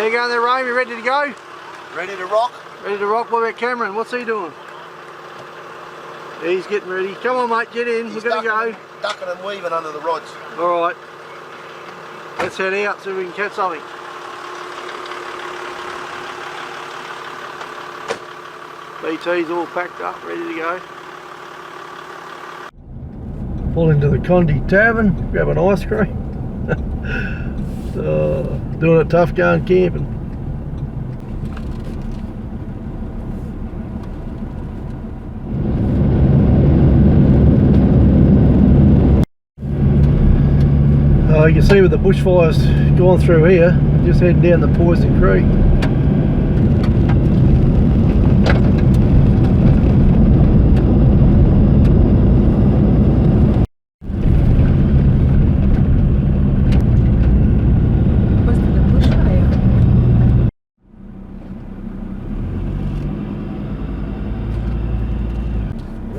How you going there, Ray? You ready to go? Ready to rock? Ready to rock. What about Cameron? What's he doing? He's getting ready. Come on, mate, get in. We're going to go. Ducking and weaving under the rods. Alright. Let's head out so we can catch something. BT's all packed up, ready to go. Pull into the Condi Tavern, grab an ice cream. Doing it tough going camping. You can see with the bushfires going through here, just heading down the Poison Creek.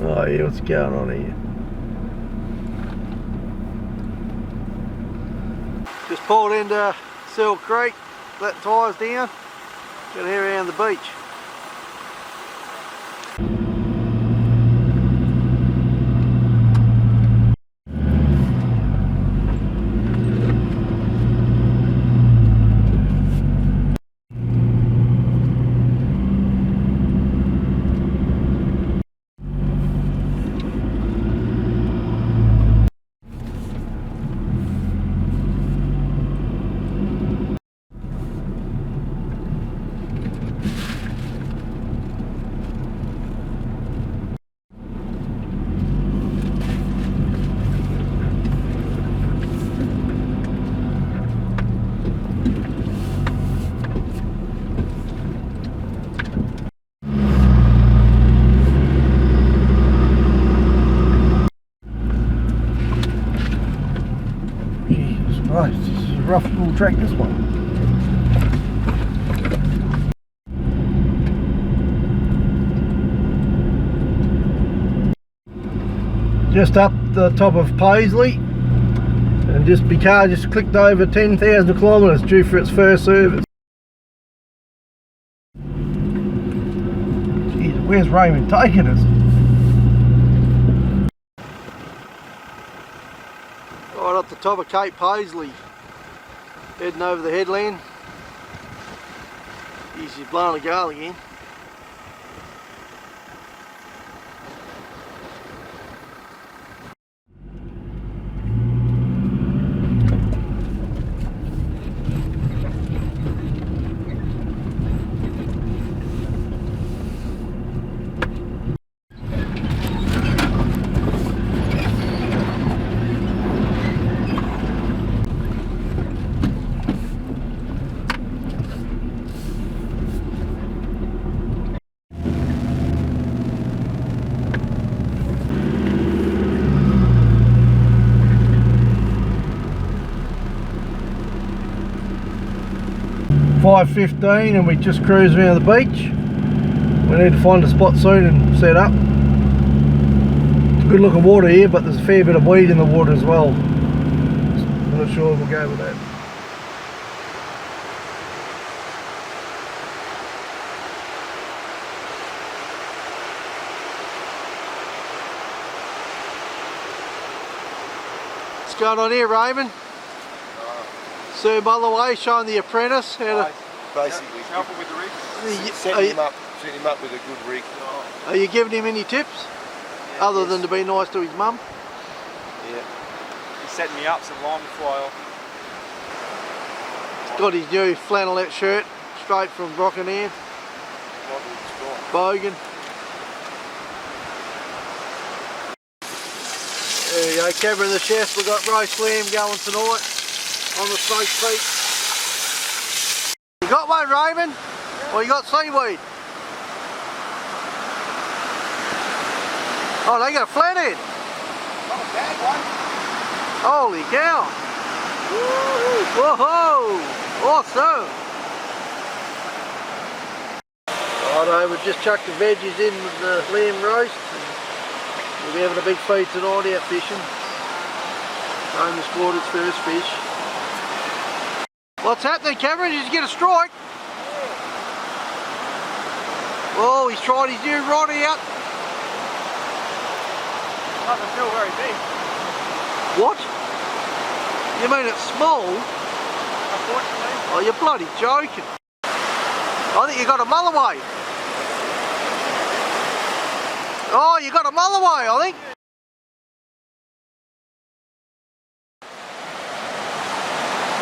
Oh yeah, what's going on here? Just pulled into Seal Creek, let tyres down, got to head around the beach. Right, this is a rough little track, this one. Just up the top of Pasley, and the car just clicked over 10,000 kilometres due for its first service. Jeez, where's Raymond taking us? Right up the top of Cape Pasley, heading over the headland. He's blowing a gale again. .15 and we just cruised around the beach. We need to find a spot soon and set up. It's good looking water here, but there's a fair bit of weed in the water as well. I'm not sure we'll go with that. What's going on here, Raymond? Sir, by the way, showing the apprentice how to... Basically, helping with the rig. Setting him up with a good rig. Are you giving him any tips? Yeah, other than to be nice to his mum? Yeah. He's setting me up some line to fly off. He's got his new flannelette shirt, straight from Brockenham. Bogan. There you go, Cameron the chef, we've got roast lamb going tonight on the smoked feet. You got one, Raymond? Yeah. Or you got seaweed? Oh, they got a flathead. Not a bad one. Holy cow. Whoa, awesome. Righto, we've just chucked the veggies in with the lamb roast. We'll be having a big feed tonight out fishing. Home has caught its first fish. What's happening, Cameron? Did you get a strike? Oh, he's tried his new rod out. Doesn't feel very big. What? You mean it's small? Unfortunately. Oh, you're bloody joking. I think you got a mulloway. Oh, you got a mulloway, I think.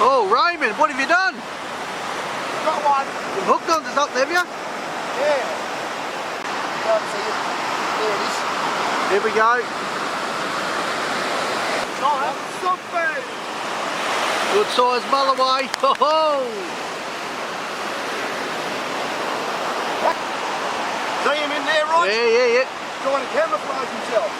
Oh, Raymond, what have you done? Got one. You've hooked onto something, have you? Yeah. Can't see it. There it is. Here we go. Something. Good size mulloway. Ho ho! See him in there, right? Yeah. Trying to camouflage himself.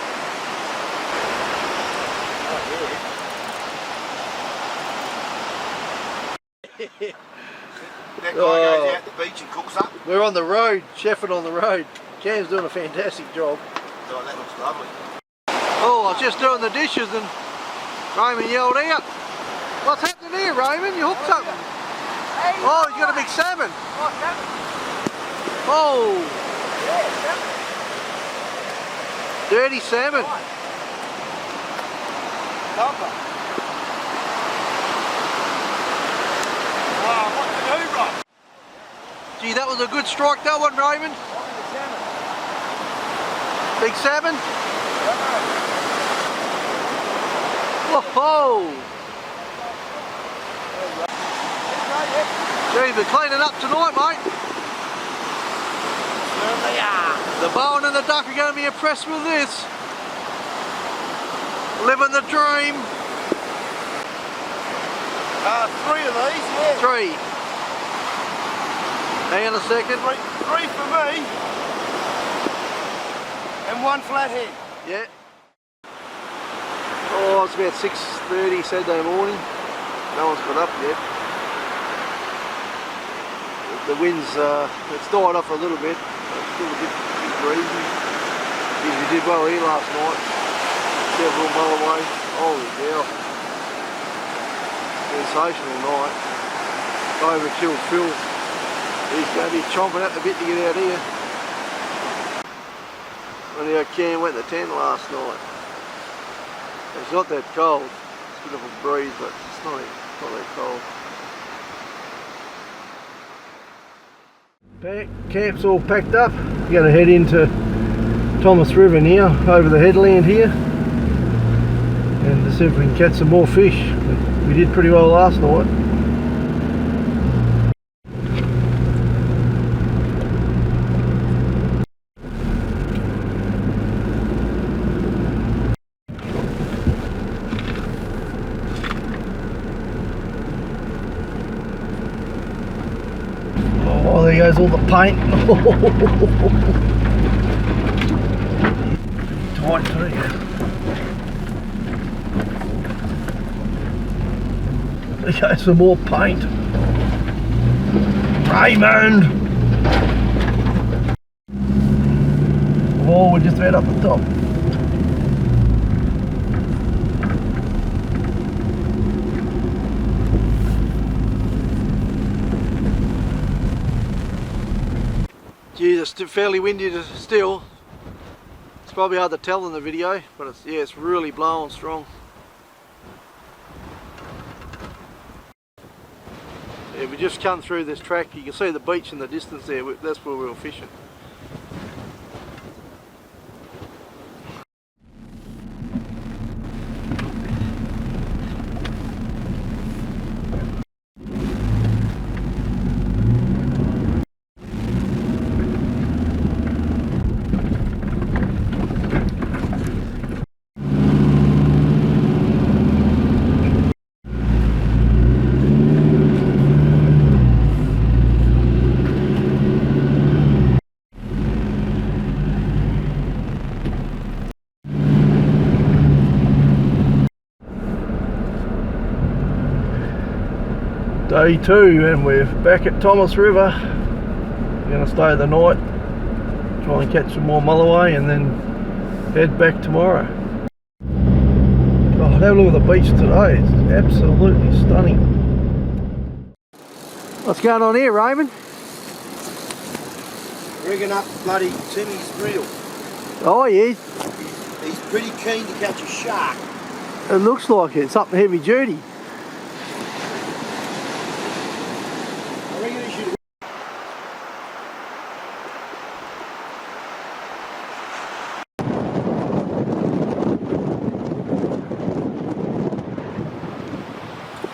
That guy goes out the beach and cooks up. We're on the road, chefing on the road. Cam's doing a fantastic job. Oh, that looks lovely. Oh, I was just doing the dishes and Raymond yelled out. What's happening here, Raymond? You hooked something. Oh, you got a big salmon. Oh. Dirty salmon. Gee, that was a good strike, that one, Raymond. Big salmon? Whoa! Gee, we're cleaning up tonight, mate. Certainly are. The Bowen and the Duck are going to be impressed with this. Living the dream. 3 of these, yeah. 3. Hang on a second. 3 for me. And 1 flathead. Yeah. Oh, it's about 6:30 Saturday morning. No one's got up yet. The wind's, it's died off a little bit. It's still a bit breezy. Geez, we did well here last night. Several mulloway. Holy cow. Sensational night. Overkilled Phil. He's going to be chomping at the bit to get out here. Only how Cam went to 10 last night. It's not that cold. It's a bit of a breeze, but it's not that cold. Camp's all packed up. We're going to head into Thomas River now, over the headland here, and to see if we can catch some more fish. We did pretty well last night. Oh, there goes all the paint. Tight too. There goes some more paint. Raymond! Oh, we're just about up the top. Geez, it's fairly windy still. It's probably hard to tell in the video, but it's, yeah, it's really blowing strong. Yeah, we just come through this track. You can see the beach in the distance there. That's where we were fishing. Day 2 and we're back at Thomas River. We're going to stay the night, try and catch some more mulloway and then head back tomorrow. God, have a look at the beach today, it's absolutely stunning. What's going on here, Raymond? Rigging up bloody Timmy's reel. Oh yeah, He's pretty keen to catch a shark. it looks like it. Something heavy duty. I reckon he should.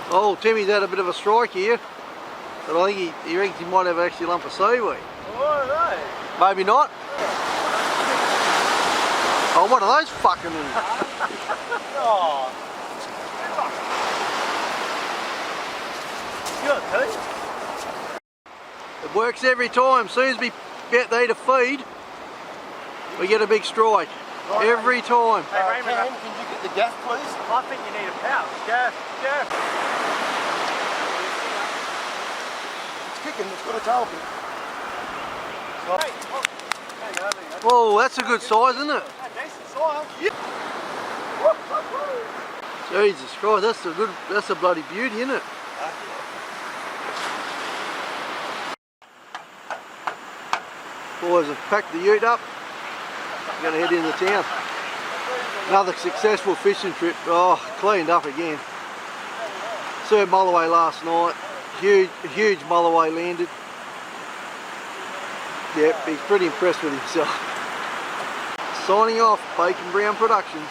Oh, Timmy's had a bit of a strike here. But I think he reckons he might have actually a lump of seaweed. Oh, no. Maybe not. Oh, what are those fucking... Oh. You got two? It works every time. As soon as we get they to feed, we get a big strike. Every time. Hey, Raymond, Cam, can you get the gaff, please? I think you need a pouch. Go. It's kicking, it's got a tail fin. Hey, oh, there you go, there you go. Whoa, that's a good size, isn't it? A decent size. Jesus Christ, that's a bloody beauty, isn't it? Boys have packed the ute up. We're going to head into town. Another successful fishing trip. Oh, cleaned up again. Served mulloway last night. Huge mulloway landed. Yep, he's pretty impressed with himself. Signing off, Bacon Brown Productions.